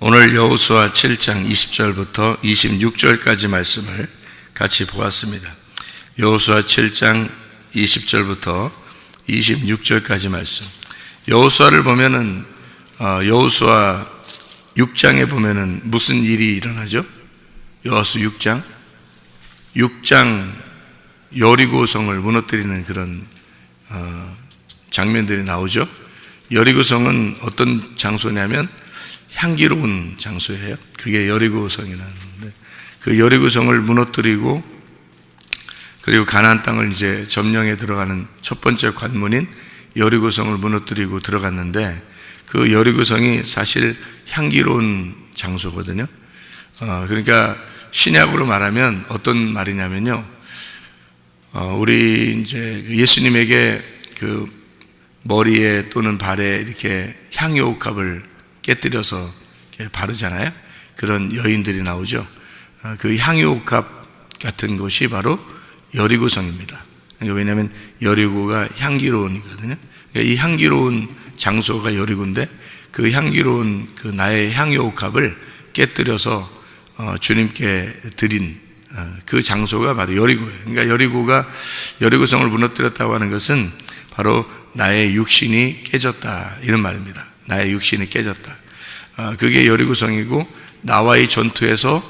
오늘 여호수아 7장 20절부터 26절까지 말씀을 같이 보았습니다. 여호수아 7장 20절부터 26절까지 말씀. 여호수아를 보면은 여호수아 6장에 보면은 무슨 일이 일어나죠? 여호수아 6장 여리고성을 무너뜨리는 그런 장면들이 나오죠. 여리고성은 어떤 장소냐면 향기로운 장소예요. 그게 여리고성이라는데, 그 여리고성을 무너뜨리고 그리고 가나안 땅을 이제 점령해 들어가는 첫 번째 관문인 여리고성을 무너뜨리고 들어갔는데, 그 여리고성이 사실 향기로운 장소거든요. 그러니까 신약으로 말하면 어떤 말이냐면요, 우리 이제 예수님에게 그 머리에 또는 발에 이렇게 향유옥합을 깨뜨려서 바르잖아요. 그런 여인들이 나오죠. 그 향유옥합 같은 곳이 바로 여리고성입니다. 왜냐하면 여리고가 향기로운이거든요. 이 향기로운 장소가 여리고인데, 그 향기로운 그 나의 향유옥합을 깨뜨려서 주님께 드린 그 장소가 바로 여리고예요. 그러니까 여리고성을 무너뜨렸다고 하는 것은 바로 나의 육신이 깨졌다, 이런 말입니다. 나의 육신이 깨졌다. 그게 여리고성이고, 나와의 전투에서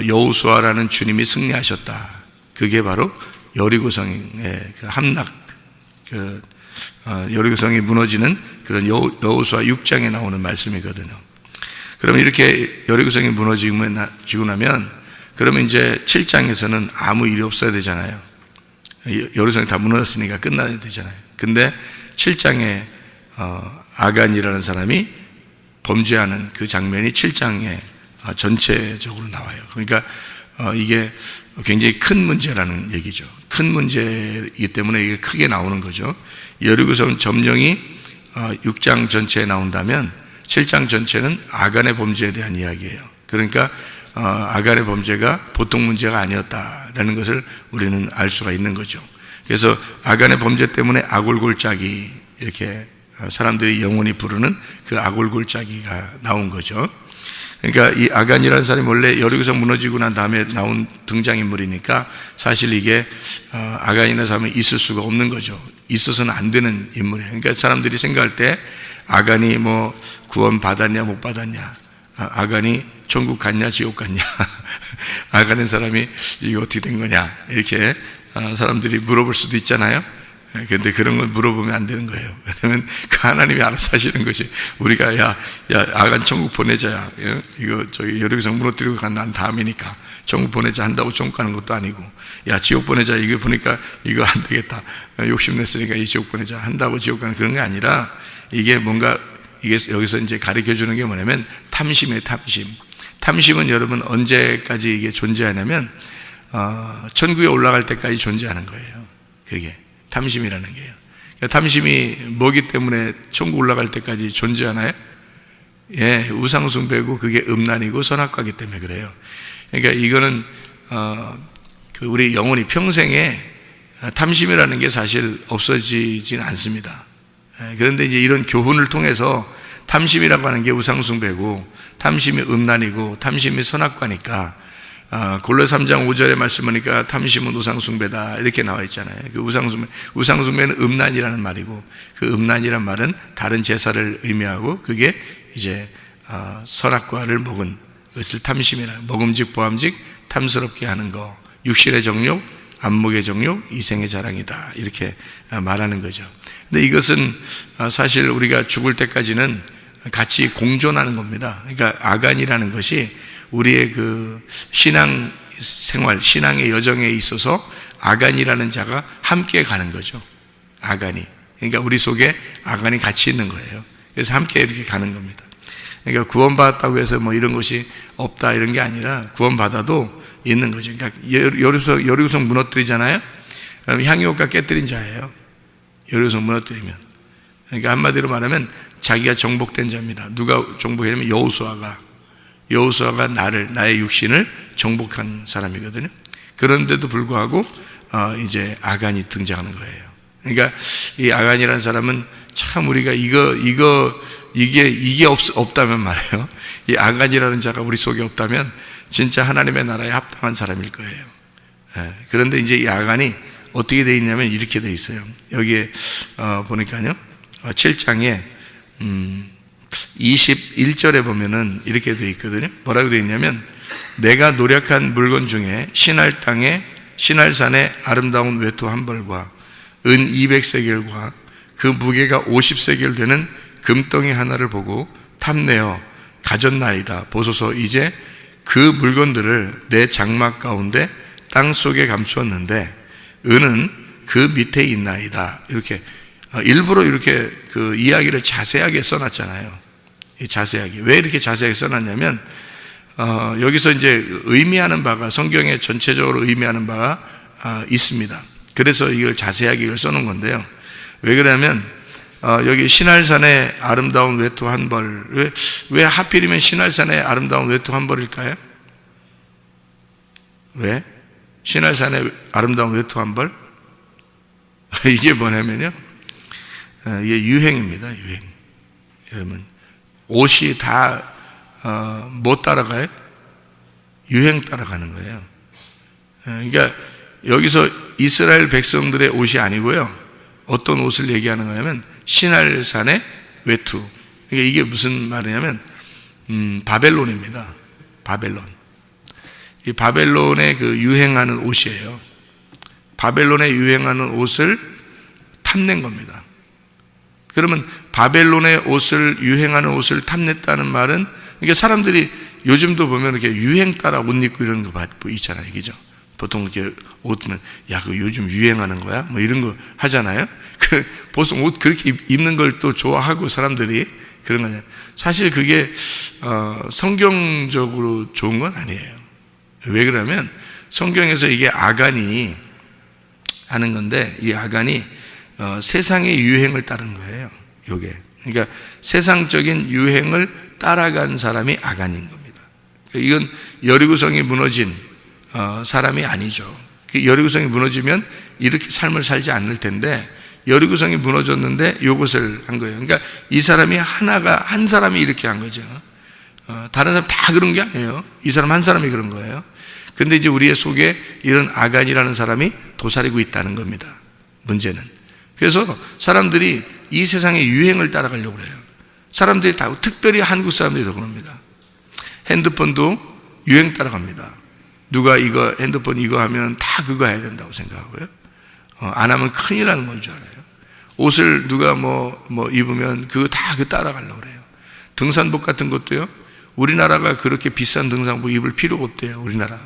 여호수아라는 주님이 승리하셨다. 그게 바로 여리고성의 그 함락, 여리고성이 무너지는 그런 여호수아 6장에 나오는 말씀이거든요. 그러면 이렇게 여리고성이 무너지고 나면, 그러면 이제 7장에서는 아무 일이 없어야 되잖아요. 여리고성이 다 무너졌으니까 끝나야 되잖아요. 근데 7장에 아간이라는 사람이 범죄하는 그 장면이 7장에 전체적으로 나와요. 그러니까 이게 굉장히 큰 문제라는 얘기죠. 큰 문제이기 때문에 이게 크게 나오는 거죠. 여리고성 점령이 6장 전체에 나온다면 7장 전체는 아간의 범죄에 대한 이야기예요. 그러니까 아간의 범죄가 보통 문제가 아니었다라는 것을 우리는 알 수가 있는 거죠. 그래서 아간의 범죄 때문에 아골골짜기, 이렇게 사람들이 영원히 부르는 그 아골골짜기가 나온 거죠. 그러니까 이 아간이라는 사람이 원래 여리고성 무너지고 난 다음에 나온 등장인물이니까 사실 이게 아간이라는 사람이 있을 수가 없는 거죠. 있어서는 안 되는 인물이에요. 그러니까 사람들이 생각할 때 아간이 뭐 구원 받았냐 못 받았냐, 아간이 천국 갔냐 지옥 갔냐, 아간의 사람이 이게 어떻게 된 거냐, 이렇게 사람들이 물어볼 수도 있잖아요. 그런데 그런 걸 물어보면 안 되는 거예요. 왜냐하면 그 하나님이 알아서 하시는 것이, 우리가 야 아간 천국 보내자야, 이거 저기 여리고성 무너뜨리고 난 다음이니까 천국 보내자 한다고 천국 가는 것도 아니고, 야 지옥 보내자, 이거 보니까 이거 안 되겠다, 욕심냈으니까 이 지옥 보내자 한다고 지옥 가는 그런 게 아니라, 이게 뭔가, 이게 여기서 이제 가르쳐 주는 게 뭐냐면 탐심이에요. 탐심은 여러분 언제까지 이게 존재하냐면 천국에 올라갈 때까지 존재하는 거예요. 그게 탐심이라는 게요. 그러니까 탐심이 뭐기 때문에 천국 올라갈 때까지 존재하나요? 예, 우상숭배고 그게 음란이고 선악과기 때문에 그래요. 그러니까 이거는 우리 영혼이 평생에 탐심이라는 게 사실 없어지진 않습니다. 그런데 이제 이런 교훈을 통해서 탐심이라고 하는 게 우상숭배고, 탐심이 음란이고, 탐심이 선악과니까, 골로새 3장 5절에 말씀하니까 탐심은 우상숭배다, 이렇게 나와 있잖아요. 그 우상숭배는 음란이라는 말이고, 그 음란이란 말은 다른 제사를 의미하고, 그게 이제 선악과를 먹은 것을 탐심이라, 먹음직 보암직 탐스럽게 하는 거, 육신의 정욕, 안목의 정욕, 이생의 자랑이다, 이렇게 말하는 거죠. 근데 이것은 사실 우리가 죽을 때까지는 같이 공존하는 겁니다. 그러니까 아간이라는 것이 우리의 그 신앙 생활, 신앙의 여정에 있어서 아간이라는 자가 함께 가는 거죠. 아간이. 그러니까 우리 속에 아간이 같이 있는 거예요. 그래서 함께 이렇게 가는 겁니다. 그러니까 구원받았다고 해서 뭐 이런 것이 없다, 이런 게 아니라 구원받아도 있는 거죠. 그러니까 여리고성 무너뜨리잖아요. 향유옥합 깨뜨린 자예요. 여리고성 무너뜨리면. 그러니까 한마디로 말하면 자기가 정복된 자입니다. 누가 정복했냐면 여호수아가 나의 육신을 정복한 사람이거든요. 그런데도 불구하고 이제 아간이 등장하는 거예요. 그러니까 이 아간이라는 사람은 참 우리가 이거 이게 없다면 말이에요. 이 아간이라는 자가 우리 속에 없다면 진짜 하나님의 나라에 합당한 사람일 거예요. 그런데 이제 이 아간이 어떻게 되어 있냐면 이렇게 되어 있어요. 여기에 보니까요, 7장에 21절에 보면은 이렇게 되어 있거든요. 뭐라고 되어 있냐면, 내가 노력한 물건 중에 신할산의 아름다운 외투 한 벌과 은 200세겔과 그 무게가 50세겔 되는 금덩이 하나를 보고 탐내어 가졌나이다. 보소서, 이제 그 물건들을 내 장막 가운데 땅 속에 감추었는데 은은 그 밑에 있나이다. 이렇게 일부러 이렇게 그 이야기를 자세하게 써놨잖아요. 자세하게. 왜 이렇게 자세하게 써놨냐면 여기서 이제 의미하는 바가, 성경에 전체적으로 의미하는 바가 있습니다. 그래서 이걸 자세하게 이걸 써놓은 건데요. 왜 그러냐면 여기 신할산의 아름다운 외투 한 벌, 왜 하필이면 신할산의 아름다운 외투 한 벌일까요? 왜? 신할산의 아름다운 외투 한 벌? 이게 뭐냐면요, 이게 유행입니다. 유행. 여러분, 옷이 다 뭐 따라가요? 유행 따라가는 거예요. 그러니까 여기서 이스라엘 백성들의 옷이 아니고요, 어떤 옷을 얘기하는 거냐면 신할산의 외투. 그러니까 이게 무슨 말이냐면 바벨론입니다. 바벨론. 이 바벨론의 그 유행하는 옷이에요. 바벨론에 유행하는 옷을 탐낸 겁니다. 그러면 바벨론의 옷을, 유행하는 옷을 탐냈다는 말은, 그러니까 사람들이 요즘도 보면 이렇게 유행 따라 옷 입고 이런 거 있잖아요. 그죠? 보통 이렇게 옷은, 야, 그 요즘 유행하는 거야? 뭐 이런 거 하잖아요. 보통 옷 그렇게 입는 걸 또 좋아하고 사람들이 그런 거잖아요. 사실 그게 성경적으로 좋은 건 아니에요. 왜 그러면 성경에서 이게 아간이 하는 건데, 이 아간이 세상의 유행을 따른 거예요. 요게. 그러니까 세상적인 유행을 따라간 사람이 아간인 겁니다. 이건 여리고성이 무너진 사람이 아니죠. 여리고성이 무너지면 이렇게 삶을 살지 않을 텐데, 여리고성이 무너졌는데 이것을 한 거예요. 그러니까 이 사람이 한 사람이 이렇게 한 거죠. 다른 사람 다 그런 게 아니에요. 이 사람 한 사람이 그런 거예요. 근데 이제 우리의 속에 이런 아간이라는 사람이 도사리고 있다는 겁니다. 문제는. 그래서 사람들이 이 세상의 유행을 따라가려고 그래요. 사람들이 다, 특별히 한국 사람들이 더 그럽니다. 핸드폰도 유행 따라갑니다. 누가 이거 핸드폰 이거 하면 다 그거 해야 된다고 생각하고요. 안 하면 큰일 나는 건 줄 알아요. 옷을 누가 뭐 입으면 그거 다 따라가려고 그래요. 등산복 같은 것도요, 우리나라가 그렇게 비싼 등산복 입을 필요가 없대요. 우리나라.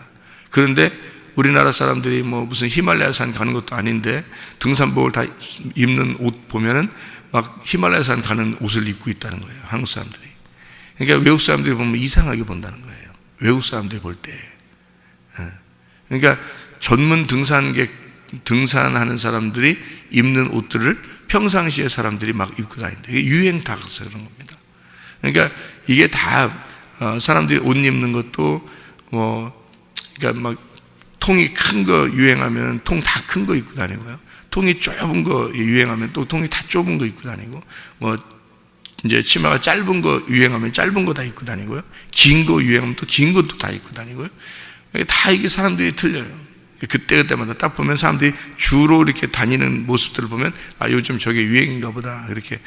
그런데 우리나라 사람들이 뭐 무슨 히말라야산 가는 것도 아닌데 등산복을 다 입는 옷 보면은 막 히말라야산 가는 옷을 입고 있다는 거예요. 한국 사람들이. 그러니까 외국 사람들이 보면 이상하게 본다는 거예요. 외국 사람들이 볼 때. 그러니까 전문 등산하는 사람들이 입는 옷들을 평상시에 사람들이 막 입고 다닌다. 이게 유행 타서 그런 겁니다. 그러니까 이게 다 사람들이 옷 입는 것도 그러니까 막 통이 큰 거 유행하면 통 다 큰 거 입고 다니고요. 통이 좁은 거 유행하면 또 통이 다 좁은 거 입고 다니고, 이제 치마가 짧은 거 유행하면 짧은 거 다 입고 다니고요. 긴 거 유행하면 또 긴 것도 다 입고 다니고요. 다 이게 사람들이 틀려요. 그때마다 딱 보면 사람들이 주로 이렇게 다니는 모습들을 보면, 아, 요즘 저게 유행인가 보다. 이렇게.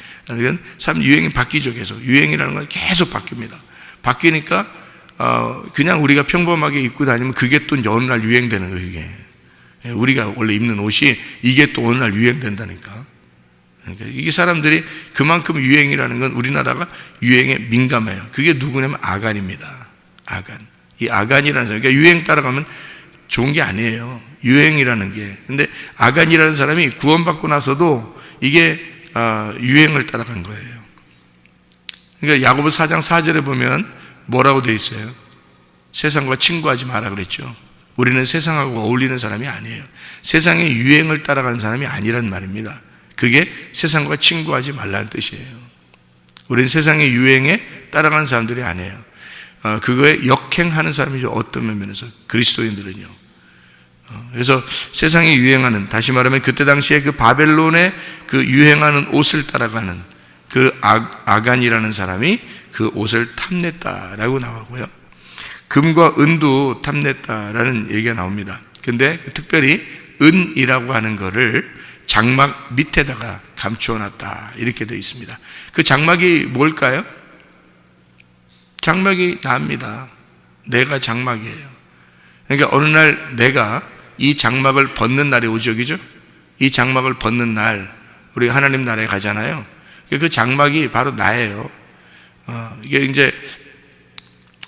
사람 유행이 바뀌죠. 계속. 유행이라는 건 계속 바뀝니다. 바뀌니까 그냥 우리가 평범하게 입고 다니면 그게 또 어느 날 유행되는 거예요. 이게 우리가 원래 입는 옷이 이게 또 어느 날 유행된다니까. 그러니까 이게 사람들이 그만큼 유행이라는 건 우리나라가 유행에 민감해요. 그게 누구냐면 아간입니다. 아간. 이 아간이라는 사람, 그러니까 유행 따라가면 좋은 게 아니에요. 유행이라는 게. 근데 아간이라는 사람이 구원받고 나서도 이게 유행을 따라간 거예요. 그러니까 야고보 4장 4절에 보면 뭐라고 돼 있어요? 세상과 친구하지 마라 그랬죠. 우리는 세상하고 어울리는 사람이 아니에요. 세상의 유행을 따라가는 사람이 아니란 말입니다. 그게 세상과 친구하지 말라는 뜻이에요. 우리는 세상의 유행에 따라가는 사람들이 아니에요. 그거에 역행하는 사람이죠. 어떤 면에서 그리스도인들은요. 그래서 세상에 유행하는, 다시 말하면 그때 당시에 그 바벨론의 그 유행하는 옷을 따라가는 그 아간이라는 사람이 그 옷을 탐냈다라고 나오고요. 금과 은도 탐냈다라는 얘기가 나옵니다. 근데 특별히 은이라고 하는 거를 장막 밑에다가 감추어놨다 이렇게 되어 있습니다. 그 장막이 뭘까요? 장막이 나입니다. 내가 장막이에요. 그러니까 어느 날 내가 이 장막을 벗는 날이 오죠, 그죠? 이 장막을 벗는 날 우리 하나님 나라에 가잖아요. 그 장막이 바로 나예요. 이게 이제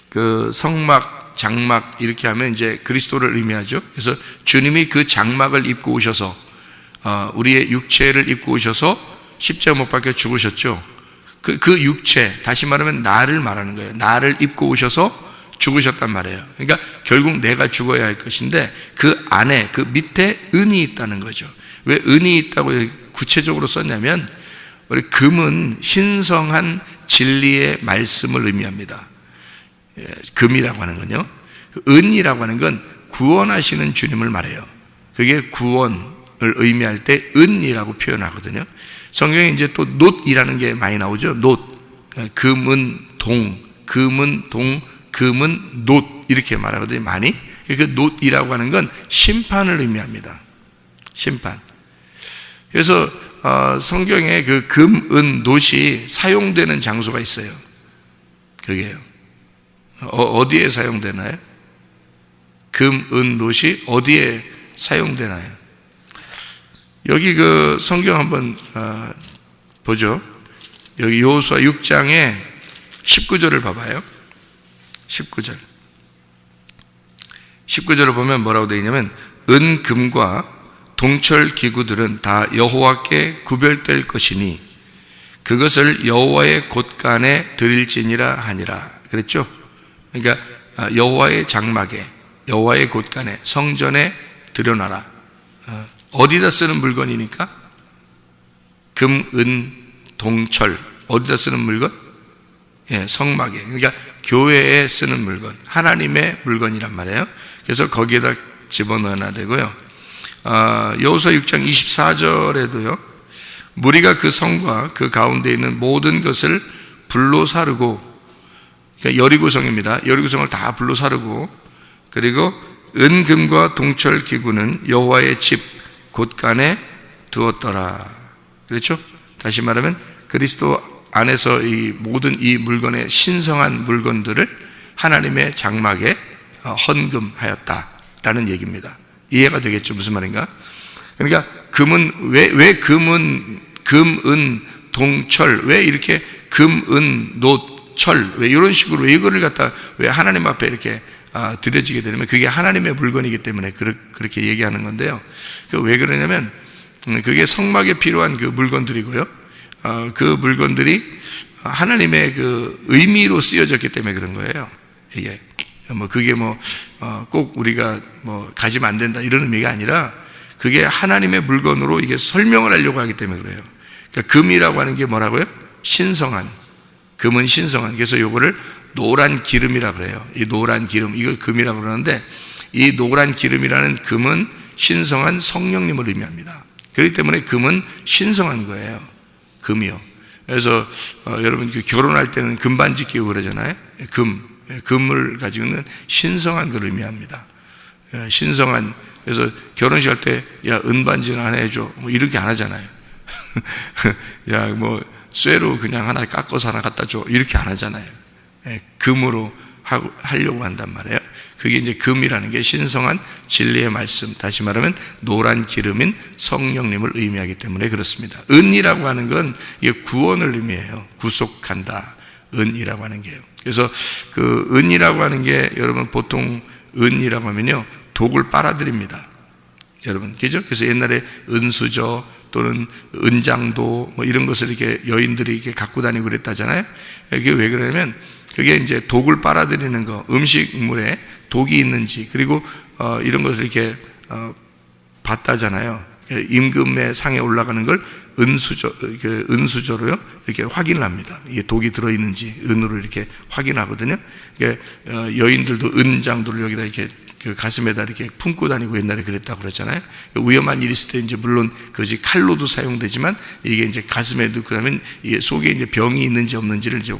그 성막, 장막 이렇게 하면 이제 그리스도를 의미하죠. 그래서 주님이 그 장막을 입고 오셔서 우리의 육체를 입고 오셔서 십자가 못 박혀 죽으셨죠. 그 육체, 다시 말하면 나를 말하는 거예요. 나를 입고 오셔서 죽으셨단 말이에요. 그러니까 결국 내가 죽어야 할 것인데 그 안에, 그 밑에 은이 있다는 거죠. 왜 은이 있다고 구체적으로 썼냐면 우리 금은 신성한 진리의 말씀을 의미합니다. 금이라고 하는 건요. 은이라고 하는 건 구원하시는 주님을 말해요. 그게 구원을 의미할 때 은이라고 표현하거든요. 성경에 이제 또 놋이라는 게 많이 나오죠. 놋, 금은 동, 금은 동, 금은 놋 이렇게 말하거든요. 많이. 그 놋이라고 하는 건 심판을 의미합니다. 심판. 그래서 성경에 그 금, 은, 놋이 사용되는 장소가 있어요. 그게요. 어디에 사용되나요? 금, 은, 놋이 어디에 사용되나요? 여기 그 성경 한번 보죠. 여기 여호수아 6장에 19절을 봐봐요. 19절을 보면 뭐라고 되어 있냐면 은, 금과 동철 기구들은 다 여호와께 구별될 것이니 그것을 여호와의 곳간에 드릴지니라 하니라 그랬죠. 그러니까 여호와의 장막에, 여호와의 곳간에, 성전에 드려놔라. 어디다 쓰는 물건이니까? 금, 은, 동철 어디다 쓰는 물건? 예, 성막에, 그러니까 교회에 쓰는 물건, 하나님의 물건이란 말이에요. 그래서 거기에다 집어넣어야 되고요. 여호수아 6장 24절에도요 무리가 그 성과 그 가운데 있는 모든 것을 불로 사르고, 그러니까 여리고성입니다. 여리고성을 다 불로 사르고, 그리고 은금과 동철 기구는 여호와의 집 곳간에 두었더라. 그렇죠? 다시 말하면 그리스도 안에서 이 모든 이 물건의 신성한 물건들을 하나님의 장막에 헌금하였다라는 얘기입니다. 이해가 되겠죠? 무슨 말인가? 그러니까 금은 왜 금은 금, 은, 동철 왜 이렇게 금, 은, 놋, 철 왜 이런 식으로 왜 이거를 갖다 왜 하나님 앞에 이렇게 드려지게 되냐면 그게 하나님의 물건이기 때문에 그렇게 얘기하는 건데요. 왜 그러냐면 그게 성막에 필요한 그 물건들이고요. 그 물건들이 하나님의 그 의미로 쓰여졌기 때문에 그런 거예요. 이게 그게 꼭 우리가 가지면 안 된다 이런 의미가 아니라 그게 하나님의 물건으로 이게 설명을 하려고 하기 때문에 그래요. 그러니까 금이라고 하는 게 뭐라고요? 신성한. 금은 신성한. 그래서 요거를 노란 기름이라 그래요. 이 노란 기름, 이걸 금이라고 그러는데 이 노란 기름이라는 금은 신성한 성령님을 의미합니다. 그렇기 때문에 금은 신성한 거예요. 금이요. 그래서 여러분 결혼할 때는 금반지 끼고 그러잖아요. 금을 가지고 있는 신성한 걸 의미합니다. 신성한. 그래서 결혼식 할 때 야 은반지는 하나 해줘 이렇게 안 하잖아요. 야 쇠로 그냥 하나 깎아서 하나 갖다 줘 이렇게 안 하잖아요. 금으로 하려고 한단 말이에요. 그게 이제 금이라는 게 신성한 진리의 말씀, 다시 말하면 노란 기름인 성령님을 의미하기 때문에 그렇습니다. 은이라고 하는 건 이게 구원을 의미해요. 구속한다. 은이라고 하는 게요. 그래서 그 은이라고 하는 게 여러분 보통 은이라고 하면요 독을 빨아들입니다. 여러분, 그죠? 그래서 옛날에 은수저 또는 은장도 이런 것을 이렇게 여인들이 이렇게 갖고 다니고 그랬다잖아요. 이게 왜 그러냐면 그게 이제 독을 빨아들이는 거, 음식물에 독이 있는지, 그리고 이런 것을 이렇게 봤다잖아요. 임금의 상에 올라가는 걸 은수저로요 이렇게 확인을 합니다. 이게 독이 들어있는지 은으로 이렇게 확인하거든요. 여인들도 은장도를 여기다 이렇게 그 가슴에다 이렇게 품고 다니고 옛날에 그랬다고 그랬잖아요. 위험한 일이 있을 때 이제 물론 그것이 칼로도 사용되지만 이게 이제 가슴에 넣고 나면 이게 속에 이제 병이 있는지 없는지를 이제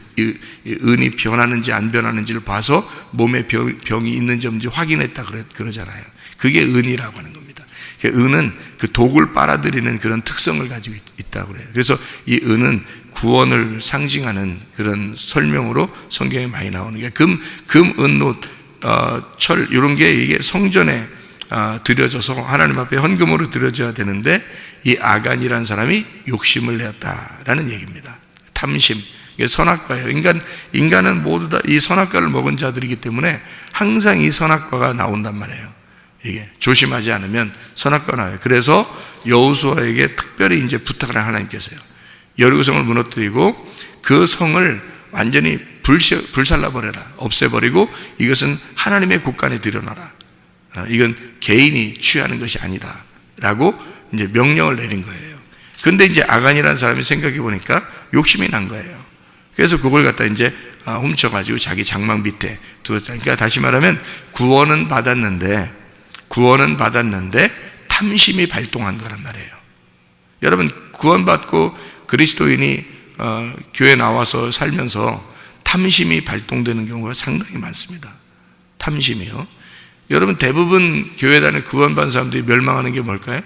은이 변하는지 안 변하는지를 봐서 몸에 병이 있는지 없는지 확인했다 그러잖아요. 그게 은이라고 하는 겁니다. 은은 그 독을 빨아들이는 그런 특성을 가지고 있다고 그래요. 그래서 이 은은 구원을 상징하는 그런 설명으로 성경에 많이 나오는 게 금, 은, 노, 철 이런 게 이게 성전에 드려져서 하나님 앞에 헌금으로 드려져야 되는데 이 아간이라는 사람이 욕심을 내었다라는 얘기입니다. 탐심, 이게 선악과예요. 인간은 모두 다 이 선악과를 먹은 자들이기 때문에 항상 이 선악과가 나온단 말이에요. 이게 조심하지 않으면 선악과가 나와요. 그래서 여호수아에게 특별히 이제 부탁을 한 하나님께서요. 여리고성을 무너뜨리고 그 성을 완전히 불살라버려라, 없애버리고 이것은 하나님의 국간에 들여놔라. 이건 개인이 취하는 것이 아니다 라고 이제 명령을 내린 거예요. 근데 이제 아간이라는 사람이 생각해 보니까 욕심이 난 거예요. 그래서 그걸 갖다 이제 훔쳐가지고 자기 장막 밑에 두었다. 그러니까 다시 말하면 구원은 받았는데 탐심이 발동한 거란 말이에요. 여러분, 구원받고 그리스도인이 교회 나와서 살면서 탐심이 발동되는 경우가 상당히 많습니다. 탐심이요. 여러분, 대부분 교회 다니는 구원받은 사람들이 멸망하는 게 뭘까요?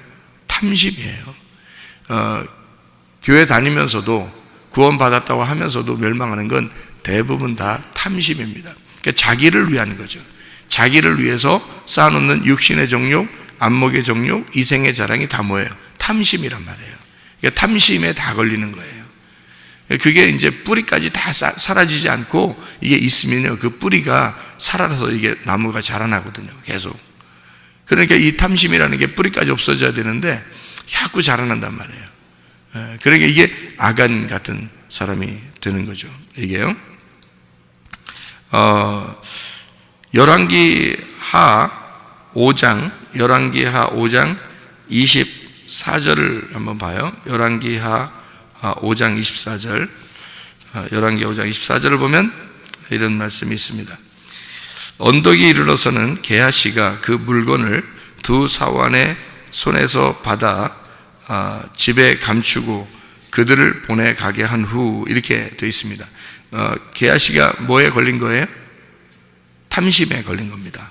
탐심이에요. 교회 다니면서도 구원받았다고 하면서도 멸망하는 건 대부분 다 탐심입니다. 그러니까 자기를 위한 거죠. 자기를 위해서 쌓아놓는 육신의 정욕, 안목의 정욕, 이생의 자랑이 다 뭐예요? 탐심이란 말이에요. 그러니까 탐심에 다 걸리는 거예요. 그게 이제 뿌리까지 다 사라지지 않고 이게 있으면요, 그 뿌리가 살아서 이게 나무가 자라나거든요, 계속. 그러니까 이 탐심이라는 게 뿌리까지 없어져야 되는데 자꾸 자라난단 말이에요. 그러니까 이게 아간 같은 사람이 되는 거죠, 이게요. 열왕기하 5장 24절을 한번 봐요. 열왕기하 5장 24절, 열왕기 5장 24절을 보면 이런 말씀이 있습니다. 언덕이 이르러서는 게하시가 그 물건을 두 사환의 손에서 받아 집에 감추고 그들을 보내 가게 한 후, 이렇게 되어 있습니다. 게하시가 뭐에 걸린 거예요? 탐심에 걸린 겁니다.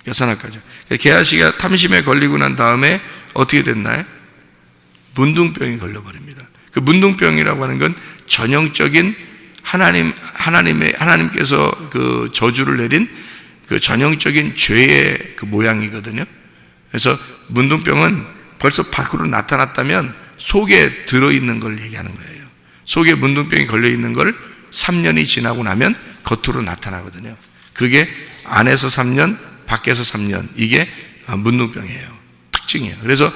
여산학가죠. 게하시가 탐심에 걸리고 난 다음에 어떻게 됐나요? 문둥병이 걸려버립니다. 그 문둥병이라고 하는 건 전형적인 하나님께서 그 저주를 내린 그 전형적인 죄의 그 모양이거든요. 그래서 문둥병은 벌써 밖으로 나타났다면 속에 들어있는 걸 얘기하는 거예요. 속에 문둥병이 걸려있는 걸 3년이 지나고 나면 겉으로 나타나거든요. 그게 안에서 3년, 밖에서 3년, 이게 문둥병이에요. 특징이에요. 그래서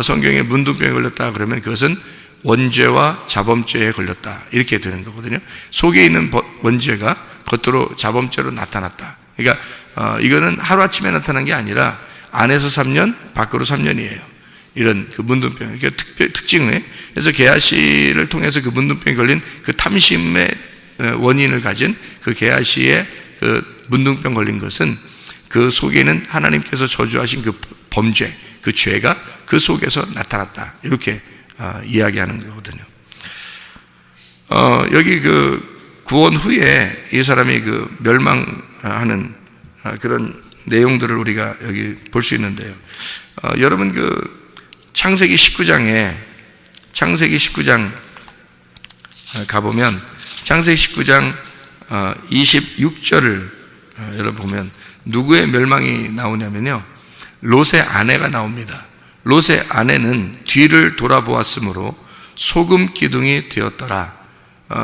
성경에 문둥병에 걸렸다 그러면 그것은 원죄와 자범죄에 걸렸다, 이렇게 되는 거거든요. 속에 있는 원죄가 겉으로 자범죄로 나타났다. 그러니까 이거는 하루아침에 나타난 게 아니라 안에서 3년, 밖으로 3년이에요. 이런 그 문둥병, 그러니까 특징을. 그래서 게하시를 통해서 그 문둥병에 걸린 그 탐심의 원인을 가진 그 게하시의 그 문둥병 걸린 것은 그 속에는 하나님께서 저주하신 그 범죄, 그 죄가 그 속에서 나타났다, 이렇게 이야기하는 거거든요. 여기 그 구원 후에 이 사람이 그 멸망하는 그런 내용들을 우리가 여기 볼 수 있는데요. 여러분, 그 창세기 19장 가보면 창세기 19장 26절을 여러분 보면 누구의 멸망이 나오냐면요, 롯의 아내가 나옵니다. 롯의 아내는 뒤를 돌아보았으므로 소금 기둥이 되었더라.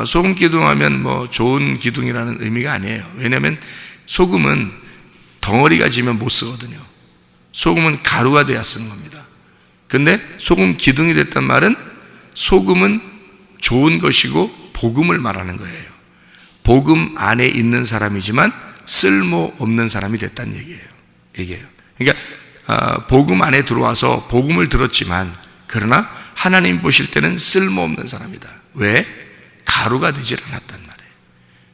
소금 기둥 하면 뭐 좋은 기둥이라는 의미가 아니에요. 왜냐하면 소금은 덩어리가 지면 못 쓰거든요. 소금은 가루가 돼야 쓰는 겁니다. 근데 소금 기둥이 됐단 말은 소금은 좋은 것이고 복음을 말하는 거예요. 복음 안에 있는 사람이지만 쓸모없는 사람이 됐다는 얘기예요. 그러니까 복음 안에 들어와서 복음을 들었지만 그러나 하나님 보실 때는 쓸모없는 사람이다. 왜? 가루가 되질 않았단 말이에요.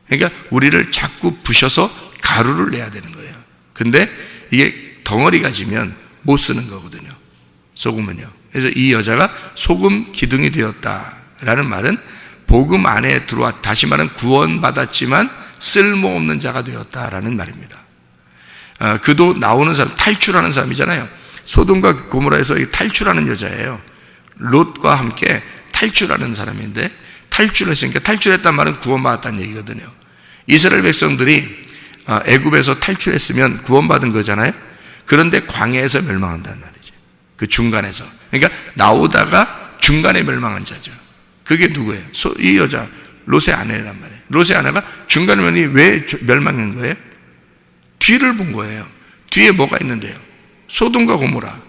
그러니까 우리를 자꾸 부셔서 가루를 내야 되는 거예요. 근데 이게 덩어리가 지면 못 쓰는 거거든요. 소금은요. 그래서 이 여자가 소금 기둥이 되었다라는 말은 복음 안에 들어왔, 다시 말하면 구원받았지만 쓸모없는 자가 되었다라는 말입니다. 그도 나오는 사람, 탈출하는 사람이잖아요. 소돔과 고모라에서 탈출하는 여자예요. 롯과 함께 탈출하는 사람인데, 탈출했으니까, 탈출했단 말은 구원받았다는 얘기거든요. 이스라엘 백성들이 애굽에서 탈출했으면 구원받은 거잖아요. 그런데 광야에서 멸망한다는 말이죠. 그 중간에서. 그러니까 나오다가 중간에 멸망한 자죠. 그게 누구예요? 이 여자, 롯의 아내란 말이에요. 롯의 아내가 중간에 왜 멸망한 거예요? 뒤를 본 거예요. 뒤에 뭐가 있는데요? 소돔과 고모라.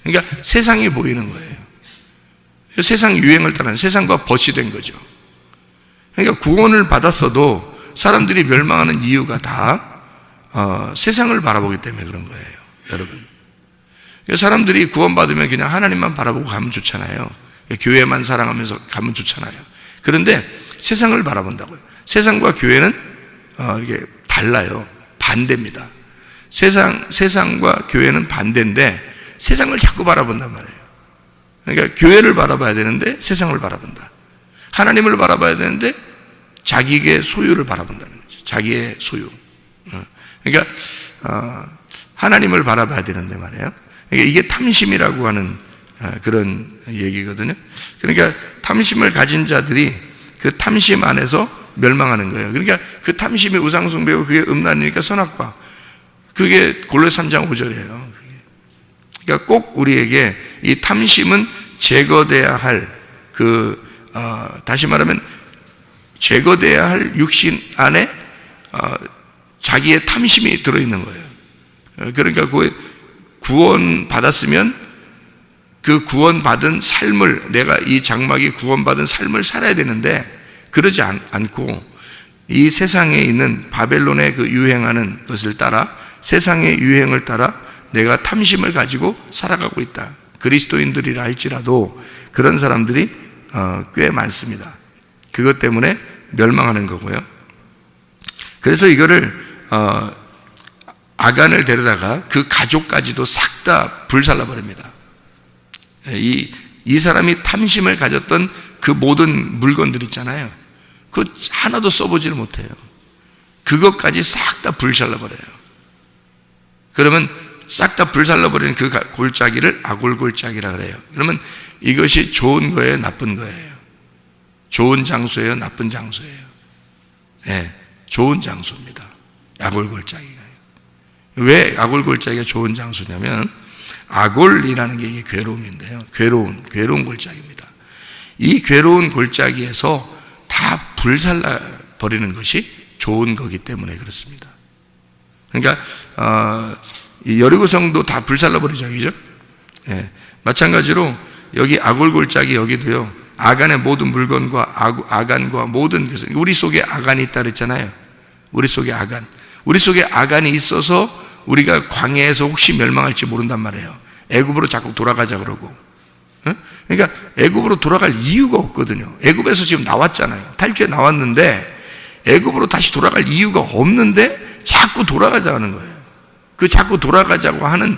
그러니까 세상이 보이는 거예요. 세상 유행을 따라 세상과 벗이 된 거죠. 그러니까 구원을 받았어도 사람들이 멸망하는 이유가 다 세상을 바라보기 때문에 그런 거예요, 여러분. 사람들이 구원받으면 그냥 하나님만 바라보고 가면 좋잖아요. 교회만 사랑하면서 가면 좋잖아요. 그런데 세상을 바라본다고요. 세상과 교회는 이게 달라요. 반대입니다. 세상과 교회는 반대인데 세상을 자꾸 바라본단 말이에요. 그러니까 교회를 바라봐야 되는데 세상을 바라본다. 하나님을 바라봐야 되는데 자기의 소유를 바라본다는 거죠. 자기의 소유. 그러니까 하나님을 바라봐야 되는데 말이에요. 그러니까 이게 탐심이라고 하는 그런 얘기거든요. 그러니까 탐심을 가진 자들이 그 탐심 안에서 멸망하는 거예요. 그러니까 그 탐심이 우상숭배고 그게 음란이니까 선악과. 그게 골로새 3장 5절이에요. 그러니까 꼭 우리에게 이 탐심은 제거돼야 할 다시 말하면 제거돼야 할 육신 안에 자기의 탐심이 들어있는 거예요. 그러니까 구원 받았으면 그 구원받은 삶을, 내가 이 장막이 구원받은 삶을 살아야 되는데 그러지 않고 이 세상에 있는 바벨론의 그 유행하는 것을 따라, 세상의 유행을 따라 내가 탐심을 가지고 살아가고 있다. 그리스도인들이라 할지라도 그런 사람들이 꽤 많습니다. 그것 때문에 멸망하는 거고요. 그래서 이거를 아간을 데려다가 그 가족까지도 싹 다 불살라 버립니다. 이 사람이 탐심을 가졌던 그 모든 물건들 있잖아요. 그 하나도 써보지를 못해요. 그것까지 싹 다 불살라 버려요. 그러면 싹 다 불살라 버리는 그 골짜기를 아골골짜기라 그래요. 그러면 이것이 좋은 거예요, 나쁜 거예요? 좋은 장소예요, 나쁜 장소예요? 네, 좋은 장소입니다. 아골골짜기가. 왜 아골골짜기가 좋은 장소냐면, 아골이라는 게 이게 괴로움인데요. 괴로운 골짜기입니다. 이 괴로운 골짜기에서 다 불살라 버리는 것이 좋은 거기 때문에 그렇습니다. 그러니까 이 여리고성도 다 불살라 버리죠, 그죠? 예. 마찬가지로 여기 아골골짜기 여기도요. 아간의 모든 물건과 아간과 모든 것을, 우리 속에 아간이 있다 그랬잖아요. 우리 속에 아간이 있어서 우리가 광야에서 혹시 멸망할지 모른단 말이에요. 애굽으로 자꾸 돌아가자 그러고. 그러니까 애굽으로 돌아갈 이유가 없거든요. 애굽에서 지금 나왔잖아요. 탈주해 나왔는데 애굽으로 다시 돌아갈 이유가 없는데 자꾸 돌아가자 하는 거예요. 그 자꾸 돌아가자고 하는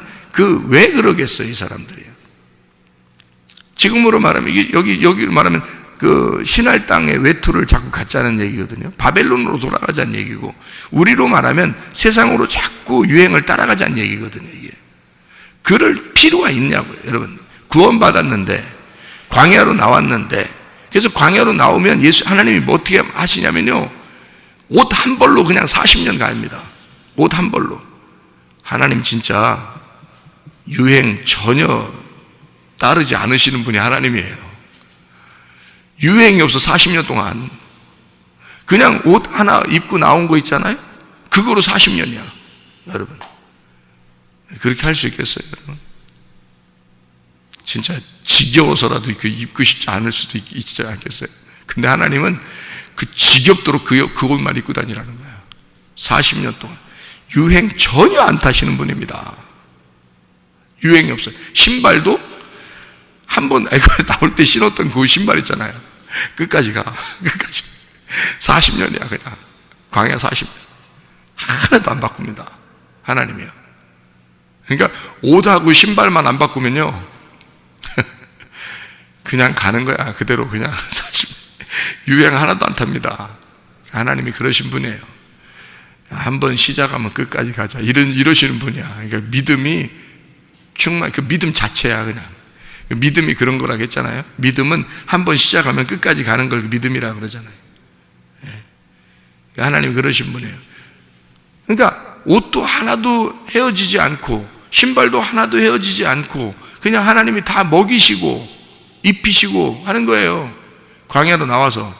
왜 그러겠어요, 이 사람들이. 지금으로 말하면 여기 말하면 그 신할 땅의 외투를 자꾸 갖자는 얘기거든요. 바벨론으로 돌아가자는 얘기고, 우리로 말하면 세상으로 자꾸 유행을 따라가자는 얘기거든요. 이게 그럴 필요가 있냐고요, 여러분. 구원받았는데 광야로 나왔는데, 그래서 광야로 나오면 하나님이 뭐 어떻게 하시냐면요, 옷 한 벌로 그냥 40년 갑니다. 옷 한 벌로. 하나님 진짜 유행 전혀 따르지 않으시는 분이 하나님이에요. 유행이 없어 40년 동안 그냥 옷 하나 입고 나온 거 있잖아요. 그거로 40년이야, 여러분. 그렇게 할 수 있겠어요, 여러분? 진짜 지겨워서라도 입고 싶지 않을 수도 있지 않겠어요? 근데 하나님은 그 지겹도록 그 옷만 입고 다니라는 거예요. 40년 동안 유행 전혀 안 타시는 분입니다. 유행이 없어요. 신발도 한번 애가 나올 때 신었던 그 신발 있잖아요. 끝까지 40년이야, 그냥. 광야 40년. 하나도 안 바꿉니다. 하나님이요. 그러니까 옷하고 신발만 안 바꾸면요 그냥 가는 거야. 그대로 그냥 사실 유행 하나도 안 탑니다. 하나님이 그러신 분이에요. 한번 시작하면 끝까지 가자 이러시는 분이야. 그러니까 믿음이 정말 그 믿음 자체야. 그냥 믿음이 그런 거라고 했잖아요. 믿음은 한번 시작하면 끝까지 가는 걸 믿음이라고 그러잖아요. 하나님이 그러신 분이에요. 그러니까 옷도 하나도 헤어지지 않고 신발도 하나도 헤어지지 않고 그냥 하나님이 다 먹이시고 입히시고 하는 거예요. 광야로 나와서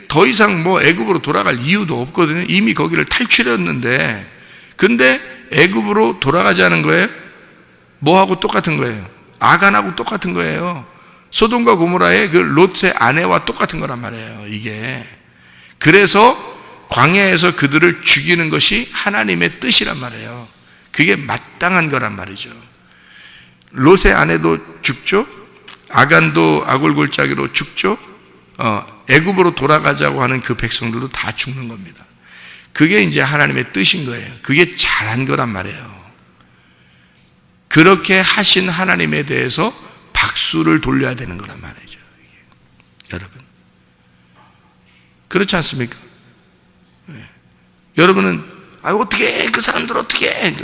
더 이상 뭐 애굽으로 돌아갈 이유도 없거든요. 이미 거기를 탈출했는데, 근데 애굽으로 돌아가자는 거예요. 뭐하고 똑같은 거예요? 아간하고 똑같은 거예요. 소돔과 고모라의 그 롯의 아내와 똑같은 거란 말이에요. 이게 그래서 광야에서 그들을 죽이는 것이 하나님의 뜻이란 말이에요. 그게 마땅한 거란 말이죠. 롯의 아내도 죽죠. 아간도 아골골짜기로 죽죠. 애굽으로 돌아가자고 하는 그 백성들도 다 죽는 겁니다. 그게 이제 하나님의 뜻인 거예요. 그게 잘한 거란 말이에요. 그렇게 하신 하나님에 대해서 박수를 돌려야 되는 거란 말이죠. 여러분, 그렇지 않습니까? 여러분은 어떻게 그 사람들 어떻게 해?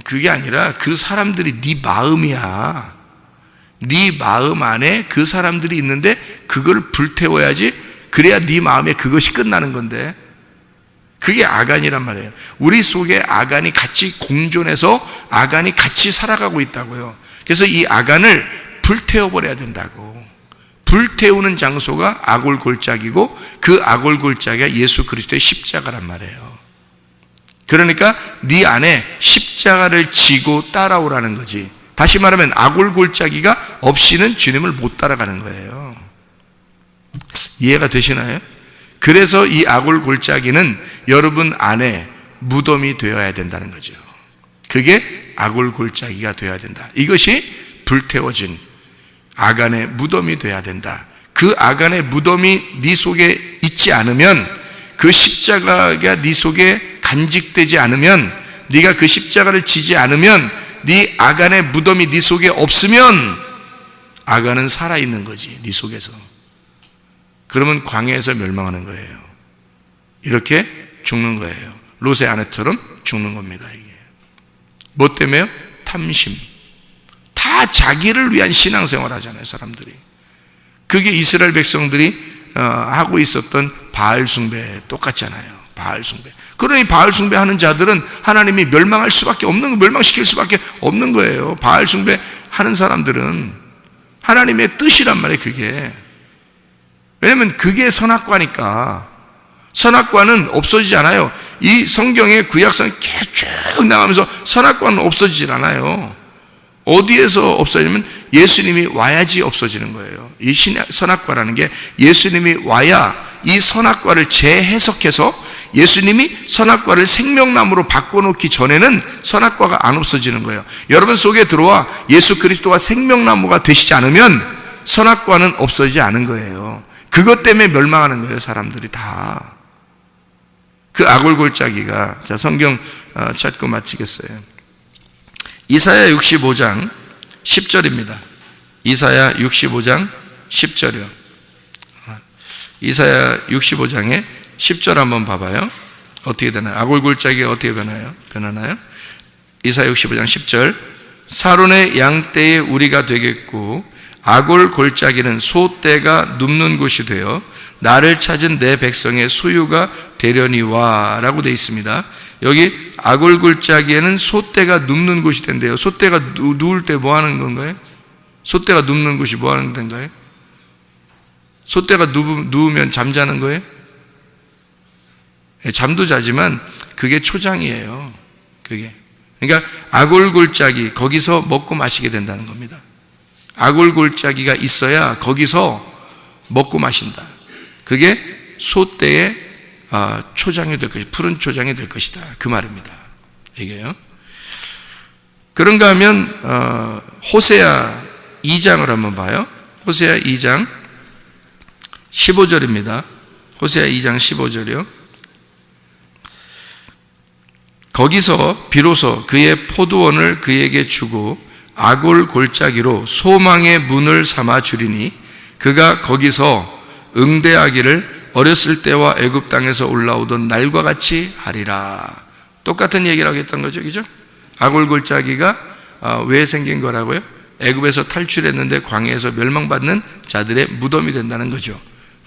그게 아니라 그 사람들이 네 마음이야. 네 마음 안에 그 사람들이 있는데 그걸 불태워야지. 그래야 네 마음에 그것이 끝나는 건데, 그게 아간이란 말이에요. 우리 속에 아간이 같이 공존해서 아간이 같이 살아가고 있다고요. 그래서 이 아간을 불태워버려야 된다고. 불태우는 장소가 아골골짜기고 그 아골골짜기가 예수 그리스도의 십자가란 말이에요. 그러니까 네 안에 십자가를 지고 따라오라는 거지. 다시 말하면 아골골짜기가 없이는 주님을 못 따라가는 거예요. 이해가 되시나요? 그래서 이 아골골짜기는 여러분 안에 무덤이 되어야 된다는 거죠. 그게 아골골짜기가 되어야 된다. 이것이 불태워진 아간의 무덤이 되어야 된다. 그 아간의 무덤이 네 속에 있지 않으면, 그 십자가가 네 속에 간직되지 않으면, 네가 그 십자가를 지지 않으면, 네 아간의 무덤이 네 속에 없으면 아간은 살아있는 거지, 네 속에서. 그러면 광야에서 멸망하는 거예요. 이렇게 죽는 거예요. 롯의 아내처럼 죽는 겁니다. 이게 뭐 때문에요? 탐심. 다 자기를 위한 신앙생활 하잖아요, 사람들이. 그게 이스라엘 백성들이 하고 있었던 바알 숭배 똑같잖아요. 바알 숭배. 그러니 바알 숭배하는 자들은 하나님이 멸망할 수밖에 없는, 멸망시킬 수밖에 없는 거예요. 바알 숭배 하는 사람들은 하나님의 뜻이란 말이에요. 그게. 왜냐면 그게 선악과니까. 선악과는 없어지지 않아요. 이 성경의 구약성 쭉 나가면서 선악과는 없어지질 않아요. 어디에서 없어지냐면 예수님이 와야지 없어지는 거예요. 이 선악과라는 게 예수님이 와야 이 선악과를 재해석해서 예수님이 선악과를 생명나무로 바꿔놓기 전에는 선악과가 안 없어지는 거예요. 여러분 속에 들어와 예수 그리스도가 생명나무가 되시지 않으면 선악과는 없어지지 않은 거예요. 그것 때문에 멸망하는 거예요, 사람들이 다. 그 아골골짜기가. 자, 성경 찾고 마치겠어요. 이사야 65장 10절입니다. 이사야 65장 10절이요. 이사야 65장에 10절 한번 봐봐요. 어떻게 되나요? 아골골짜기가 어떻게 변하나요? 이사야 65장 10절. 사론의 양떼에 우리가 되겠고 아골골짜기는 소떼가 눕는 곳이 되어 나를 찾은 내 백성의 소유가 되려니와 라고 되어 있습니다. 여기 아골골짜기에는 소떼가 눕는 곳이 된대요. 소떼가 누울 때 뭐 하는 건가요? 소떼가 눕는 곳이 뭐 하는 데인가요? 소떼가 누우면 잠자는 거예요? 잠도 자지만 그게 초장이에요. 그게. 그러니까 아골골짜기, 거기서 먹고 마시게 된다는 겁니다. 아골골짜기가 있어야 거기서 먹고 마신다. 그게 소떼의 초장이 될 것이다. 푸른 초장이 될 것이다. 그 말입니다. 이게요. 그런가 하면 호세아 2장을 한번 봐요. 호세아 2장 15절입니다. 호세아 2장 15절이요. 거기서 비로소 그의 포도원을 그에게 주고 아골 골짜기로 소망의 문을 삼아 주리니 그가 거기서 응대하기를 어렸을 때와 애굽 땅에서 올라오던 날과 같이 하리라. 똑같은 얘기를 하겠다는 거죠, 그죠? 아골 골짜기가 왜 생긴 거라고요? 애굽에서 탈출했는데 광야에서 멸망받는 자들의 무덤이 된다는 거죠.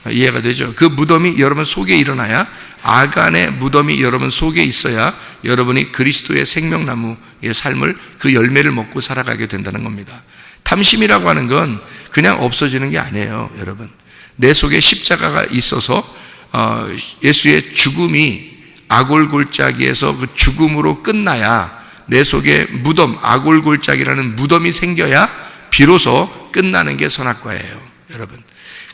이해가 되죠? 그 무덤이 여러분 속에 일어나야, 아간의 무덤이 여러분 속에 있어야 여러분이 그리스도의 생명나무의 삶을, 그 열매를 먹고 살아가게 된다는 겁니다. 탐심이라고 하는 건 그냥 없어지는 게 아니에요, 여러분. 내 속에 십자가가 있어서 예수의 죽음이 아골 골짜기에서 그 죽음으로 끝나야, 내 속에 무덤, 아골 골짜기라는 무덤이 생겨야 비로소 끝나는 게 선악과예요, 여러분.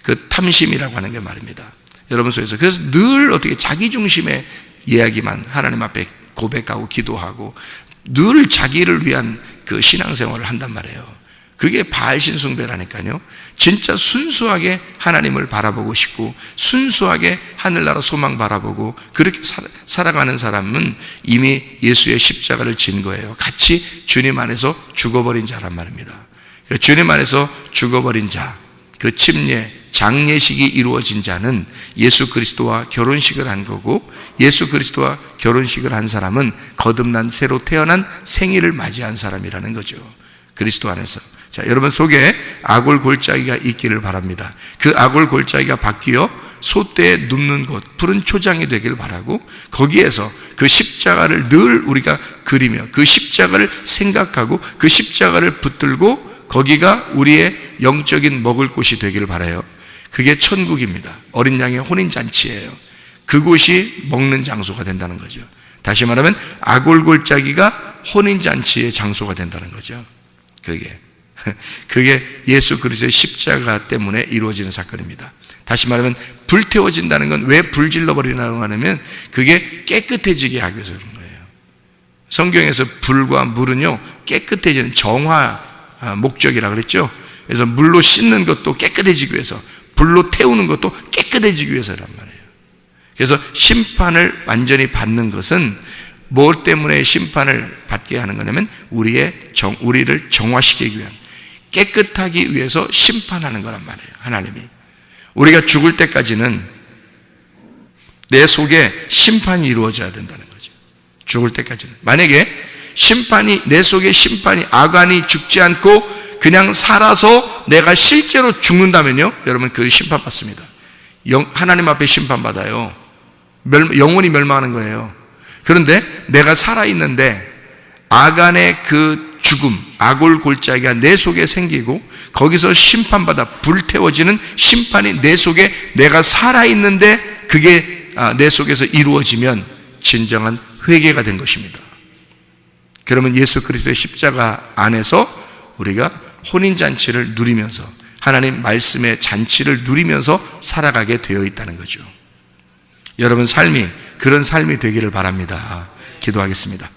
그 탐심이라고 하는 게 말입니다, 여러분 속에서. 그래서 늘 어떻게 자기 중심의 이야기만 하나님 앞에 고백하고 기도하고 늘 자기를 위한 그 신앙생활을 한단 말이에요. 그게 바알신 숭배라니까요. 진짜 순수하게 하나님을 바라보고 싶고 순수하게 하늘나라 소망 바라보고 그렇게 살아가는 사람은 이미 예수의 십자가를 진 거예요. 같이 주님 안에서 죽어버린 자란 말입니다. 주님 안에서 죽어버린 자, 그 침례, 장례식이 이루어진 자는 예수 그리스도와 결혼식을 한 거고, 예수 그리스도와 결혼식을 한 사람은 거듭난 새로 태어난 생일을 맞이한 사람이라는 거죠, 그리스도 안에서. 자, 여러분 속에 아골 골짜기가 있기를 바랍니다. 그 아골 골짜기가 바뀌어 소떼에 눕는 곳, 푸른 초장이 되기를 바라고, 거기에서 그 십자가를 늘 우리가 그리며 그 십자가를 생각하고 그 십자가를 붙들고 거기가 우리의 영적인 먹을 곳이 되기를 바라요. 그게 천국입니다. 어린 양의 혼인잔치예요. 그곳이 먹는 장소가 된다는 거죠. 다시 말하면 아골 골짜기가 혼인잔치의 장소가 된다는 거죠. 그게 예수 그리스도의 십자가 때문에 이루어지는 사건입니다. 다시 말하면 불태워진다는 건 왜 불질러 버리냐고 하냐면 그게 깨끗해지게 하기 위해서 그런 거예요. 성경에서 불과 물은요, 깨끗해지는 정화 목적이라고 그랬죠. 그래서 물로 씻는 것도 깨끗해지기 위해서, 불로 태우는 것도 깨끗해지기 위해서란 말이에요. 그래서 심판을 완전히 받는 것은 뭘 때문에 심판을 받게 하는 거냐면 우리를 정화시키기 위한, 깨끗하기 위해서 심판하는 거란 말이에요, 하나님이. 우리가 죽을 때까지는 내 속에 심판이 이루어져야 된다는 거죠. 죽을 때까지는. 만약에 내 속에 심판이, 아간이 죽지 않고 그냥 살아서 내가 실제로 죽는다면요, 여러분 그 심판받습니다. 하나님 앞에 심판받아요. 영원히 멸망하는 거예요. 그런데 내가 살아있는데 아간의 그 죽음, 아골 골짜기가 내 속에 생기고 거기서 심판받아 불태워지는 심판이 내 속에, 내가 살아있는데 그게 내 속에서 이루어지면 진정한 회개가 된 것입니다. 그러면 예수 그리스도의 십자가 안에서 우리가 혼인잔치를 누리면서, 하나님 말씀의 잔치를 누리면서 살아가게 되어 있다는 거죠. 여러분 삶이 그런 삶이 되기를 바랍니다. 기도하겠습니다.